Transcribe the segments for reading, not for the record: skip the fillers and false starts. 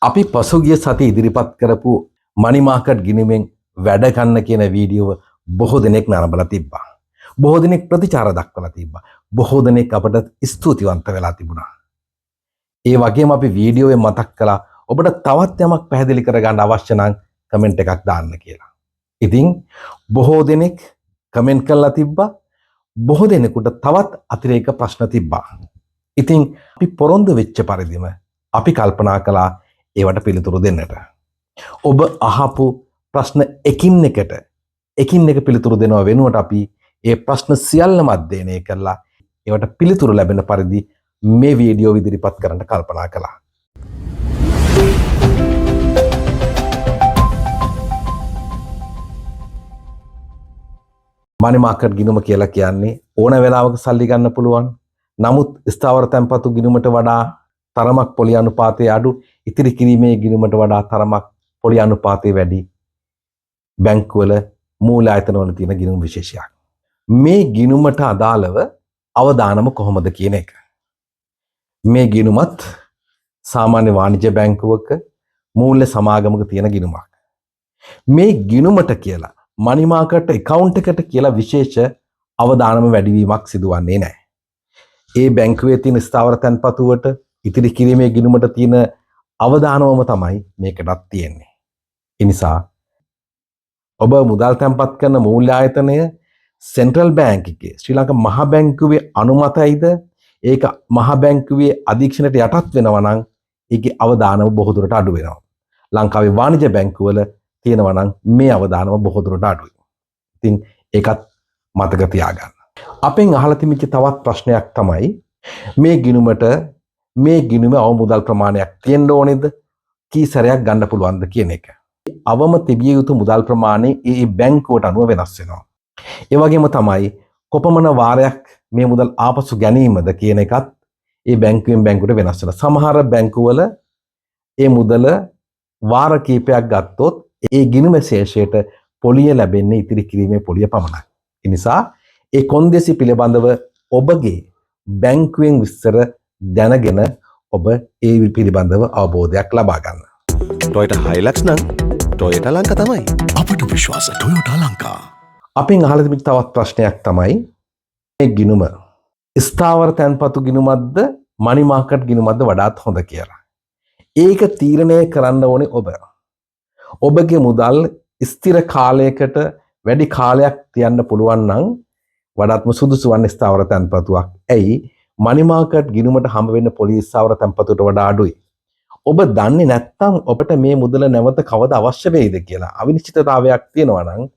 අපි පසුගිය සති ඉදිරිපත් කරපු මනි මාකට් ගිණුමෙන් වැඩ ගන්න කියන වීඩියෝව බොහෝ දෙනෙක් නරඹලා තිබ්බා. බොහෝ දෙනෙක් ප්‍රතිචාර දක්වලා තිබ්බා. බොහෝ දෙනෙක් අපට ස්තුතිවන්ත වෙලා තිබුණා. ඒ වගේම අපි වීඩියෝවේ මතක් කළා ඔබට තවත් යමක් පැහැදිලි කරගන්න අවශ්‍ය නම් කමෙන්ට් එකක් දාන්න කියලා. ඉතින් බොහෝ දෙනෙක් කමෙන්ට් කරලා තිබ්බා. බොහෝ දෙනෙකුට තවත් අතිරේක ප්‍රශ්න තිබ්බා. ඉතින් අපි පොරොන්දු වෙච්ච පරිදිම අපි කල්පනා කළා ඒවට පිළිතුරු දෙන්නට. ඔබ අහපු ප්‍රශ්න එකින් එක පිළිතුරු දෙනවා වෙනුවට අපි ඒ ප්‍රශ්න සියල්ලම අධ්‍යයනය කරලා ඒවට පිළිතුරු ලැබෙන පරිදි මේ වීඩියෝ ඉදිරිපත් කරන්න කල්පනා කළා. මනි මාකට් ගිණුම කියලා කියන්නේ ඕන වෙලාවක සල්ලි ගන්න පුළුවන්. නමුත් ස්ථාවර තැන්පතු ගිණුමට වඩා තරමක් පොලි අනුපාතය අඩු, ඉතිරි කිරීමේ ගිණුමට වඩා තරමක් පොලි අනුපාතය වැඩි බැංකුවල මූල ආයතනවල තියෙන ගිණුම් විශේෂයක්. මේ ගිණුමට අදාළව අවදානම කොහොමද කියන එක. මේ ගිණුමත් සාමාන්‍ය වාණිජ්‍ය බැංකුවක මූල්‍ය සමාගමක තියෙන ගිණුමක්. මේ ගිණුමට කියලා මනි මාකට් account එකට කියලා විශේෂ අවදානම වැඩිවීමක් සිදුවන්නේ නැහැ. ඒ බැංකුවේ තියෙන ස්ථාවර තැන්පතුවට ඉතිරි කිරීමේ ගිණුමට තියෙන අවදානමම තමයි මේකටත් තියෙන්නේ. ඒ නිසා ඔබ මුදල් තැන්පත් කරන මූල්‍ය ආයතනය සෙන්ට්‍රල් බැංක් එකේ ශ්‍රී ලංකා මහ බැංකුවේ අනුමතයිද ඒක මහ බැංකුවේ අධීක්ෂණයට යටත් වෙනවා නම් ඒකේ අවදානම බොහෝ දුරට අඩු වෙනවා. ලංකාවේ වාණිජ්‍ය බැංකුවල තියෙනවා නම් මේ අවදානම බොහෝ දුරට අඩුයි. ඉතින් ඒකත් මතක තියාගන්න. අපෙන් අහලා තිබිච්ච තවත් ප්‍රශ්නයක් තමයි මේ ගිණුමට මේ ගිණුමේ අවමුදල් ප්‍රමාණයක් තියෙන්න ඕනේද? කී සැරයක් ගන්න පුළුවන්ද කියන එක. අවම තිබිය යුතු මුදල් ප්‍රමාණය ඒ බැංකුවට අනුව වෙනස් වෙනවා. ඒ වගේම තමයි කොපමණ වාරයක් මේ මුදල් ආපසු ගැනීමද කියන එකත් ඒ බැංකුවෙන් බැංකුවට වෙනස් වෙනවා. සමහර බැංකුවල ඒ මුදල වාර කිහිපයක් ගත්තොත් ඒ ගිණුම ශේෂයට පොලිය ලැබෙන්නේ ඉතිරි කිරීමේ පොලිය පමණයි. ඒ නිසා ඒ කොන්දේසි පිළිබඳව ඔබගේ බැංකුවෙන් විස්තර දැනගෙන ඔබ ඒ පිළිබඳව අවබෝධයක් ලබා ගන්න. Toyota Hilux නම් Toyota ලංකා තමයි. අපට විශ්වාස Toyota ලංකා. අපෙන් අහලා තිබෙන තවත් ප්‍රශ්නයක් තමයි මේ ගිණුම ස්ථාවර තැන්පතු ගිණුමක්ද මනි මාකට් ගිණුමක්ද වඩාත් හොඳ කියලා. ඒක තීරණය කරන්න ඕනේ ඔබ. ඔබගේ මුදල් ස්ථිර කාලයකට වැඩි කාලයක් තියන්න පුළුවන් නම් වඩාත්ම සුදුසු වන්නේ ස්ථාවර තැන්පතුවක්. ඇයි? මනි මාකට් ගිණුමට හම්බ වෙන්න පොලි ස්ථාවර තැන්පතුවට වඩා අඩුයි. ඔබ දන්නේ නැත්නම් ඔබට මේ මුදල නැවත කවද අවශ්‍ය වෙයිද කියලා අවිනිශ්චිතතාවයක් තියෙනවා නම්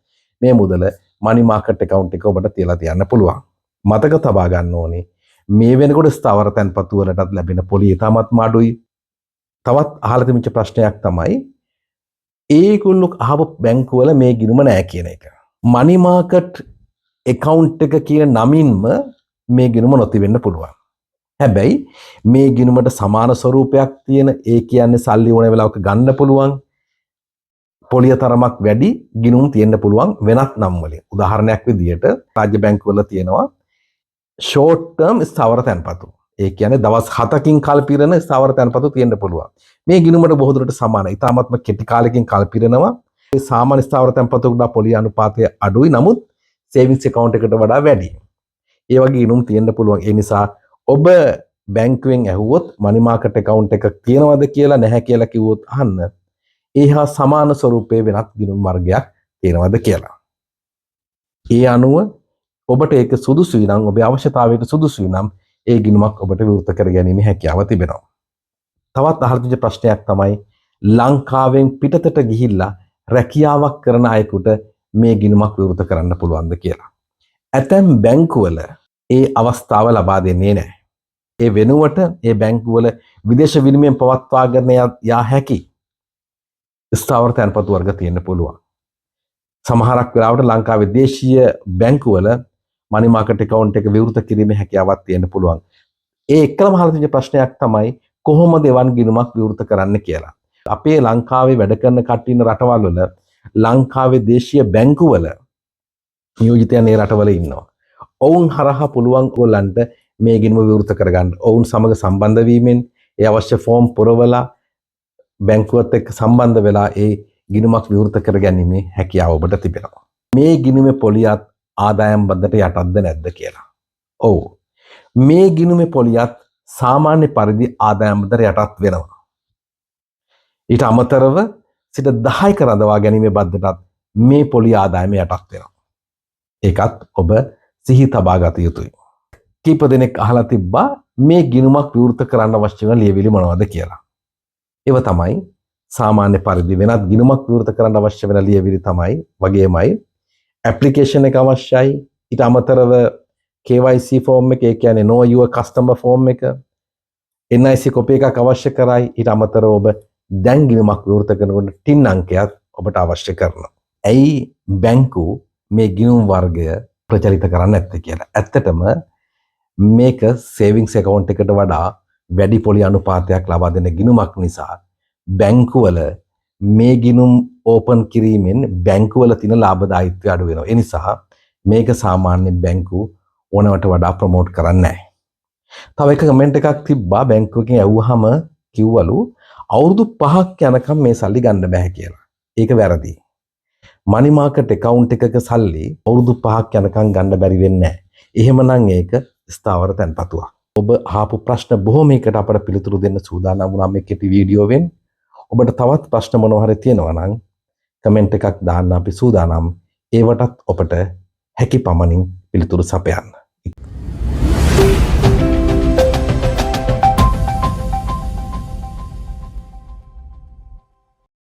මේ මුදල මනි මාකට් account එක ඔබට තියලා තියන්න පුළුවන්. මතක තබා ගන්න ඕනේ මේ වෙනකොට ස්ථාවර තැන්පතු වලටත් ලැබෙන පොලි ඉතාමත්ම අඩුයි. තවත් අහලා තිබිච්ච ප්‍රශ්නයක් තමයි ඒගොල්ලෝ අහපු බැංකුවල මේ ගිණුම නැහැ කියන එක. මනි මාකට් account එක කියන නමින්ම මේ ගිණුම නොතිබෙන්න පුළුවන්. හැබැයි මේ ගිණුමට සමාන ස්වරූපයක් තියෙන ඒ කියන්නේ සල්ලි ඕන වෙලාවක ගන්න පුළුවන් පොලිය තරමක් වැඩි ගිණුම් තියෙන්න පුළුවන් වෙනත් නම් වලින්. උදාහරණයක් විදිහට රාජ්‍ය බැංකුවල තියෙනවා short term ස්ථාවර තැන්පතු. ඒ කියන්නේ දවස් 7කින් කල් පිරෙන ස්ථාවර තැන්පතු තියෙන්න පුළුවන්. මේ ගිණුමට බොහෝ දුරට සමානයි. ඊටාත්ම කෙටි කාලෙකින් කල් පිරෙනවා. ඒ සාමාන්‍ය ස්ථාවර තැන්පතුකට පොලිය අනුපාතය අඩුයි. නමුත් සේවිංස් account එකට වඩා වැඩි. ඒ වගේ ගිණුම් තියෙන්න පුළුවන්. ඒ නිසා ඔබ බැංකුවෙන් ඇහුවොත් මනි මාකට් account එකක් තියෙනවද කියලා නැහැ කියලා කිව්වොත් අහන්න. ඒ හා සමාන ස්වරූපයේ වෙනත් ගිණුම් වර්ගයක් තියෙනවද කියලා. ඒ අනුව ඔබට ඒක සුදුසුයි නම් ඔබේ අවශ්‍යතාවයට සුදුසුයි නම් ඒ ගිණුමක් ඔබට විවෘත කර ගැනීමේ හැකියාව තිබෙනවා. තවත් අහලා තියෙන ප්‍රශ්නයක් තමයි ලංකාවෙන් පිටතට ගිහිල්ලා රැකියාවක් කරන අයෙකුට මේ ගිණුමක් විවෘත කරන්න පුළුවන්ද කියලා. ඇතැම් බැංකුවල ඒ අවස්ථාව ලබා දෙන්නේ නැහැ. ඒ වෙනුවට ඒ බැංකුවල විදේශ විනිමය පවත්වාගෙන යා හැකි ස්ථාවර තැන්පතු වර්ග තියෙන්න පුළුවන්. සමහරක් වෙලාවට ලංකාවේ දේශීය බැංකුවල මනි මාකට් account එක විවෘත කිරීමේ හැකියාවක් තියෙන්න පුළුවන්. ඒ එකම අහලා තියෙන ප්‍රශ්නයක් තමයි කොහොමද එවන් ගිණුමක් විවෘත කරන්න කියලා. අපේ ලංකාවේ වැඩ කරන කට්ටිය ඉන්න රටවල් වල ලංකාවේ දේශීය බැංකුවල නියෝජිතයන් ඒ රටවල ඉන්නවා. ඔවුන් හරහා පුළුවන් ඕගොල්ලන්ට මේ ගිණුම විවෘත කරගන්න. ඔවුන් සමග සම්බන්ධ වීමෙන් ඒ අවශ්‍ය ෆෝම් පුරවලා බැංකුවත් එක්ක සම්බන්ධ වෙලා ඒ ගිණුමක් විවෘත කර ගැනීමේ හැකියාව ඔබට තිබෙනවා. මේ ගිණුමේ පොලියත් ආදායම් බද්දට යටත්ද නැද්ද කියලා. ඔව්. මේ ගිණුමේ පොලියත් සාමාන්‍ය පරිදි ආදායම් බද්දට යටත් වෙනවා. ඊට අමතරව සිට 10ක රඳවා ගැනීමේ බද්දටත් මේ පොලිය ආදායම යටත් වෙනවා. ඒකත් ඔබ සිහි තබා ගත යුතුයි. කීප දෙනෙක් අහලා තිබ්බා මේ ගිණුමක් විවෘත කරන්න අවශ්‍ය වෙන ලියවිලි මොනවද කියලා. ඒව තමයි සාමාන්‍ය පරිදි වෙනත් ගිණුමක් විවෘත කරන්න අවශ්‍ය වෙන ලියවිලි තමයි වගේමයි ඇප්ලිකේෂන් එක අවශ්‍යයි. ඊට අමතරව KYC ෆෝම් එක, ඒ කියන්නේ know your customer ෆෝම් එක, NIC කොපි එකක් අවශ්‍ය කරයි. ඊට අමතරව ඔබ දැන් ගිණුමක් විවෘත කරනකොට TIN අංකයක් ඔබට අවශ්‍ය කරනවා. ඇයි බැංකු මේ ගිණුම් වර්ගය ප්‍රචලිත කරන්නේ නැත්තේ කියලා. ඇත්තටම මේක සේවිංස් account එකට වඩා වැඩි පොලි අනුපාතයක් ලබා දෙන ගිණුමක් නිසා බැංකුවල මේ ගිණුම් ඕපන් කිරීමෙන් බැංකුවල තියෙන ලාභදායීත්වය අඩු වෙනවා. ඒ නිසා මේක සාමාන්‍ය බැංකු ඕනවට වඩා ප්‍රොමෝට් කරන්නේ නැහැ. තව එක කමෙන්ට් එකක් තිබ්බා බැංකුවකින් ඇහුවාම කිව්වලු අවුරුදු 5ක් යනකම් මේ සල්ලි ගන්න බෑ කියලා. ඒක වැරදි. මනි මාකට් account එකක සල්ලි අවුරුදු 5ක් යනකම් ගන්න බැරි වෙන්නේ නැහැ. එහෙමනම් ඒක ස්ථාවර තැන්පතුවක්. ඔබ අහපු ප්‍රශ්න බොහොමයකට අපට පිළිතුරු දෙන්න සූදානම් වුණා මේ කෙටි වීඩියෝවෙන්. ඔබට තවත් ප්‍රශ්න මොනවා හරි තියෙනවා නම් කමෙන්ට් එකක් දාන්න අපි සූදානම්. ඒවටත් ඔබට හැකි පමණින් පිළිතුරු සපයන්න.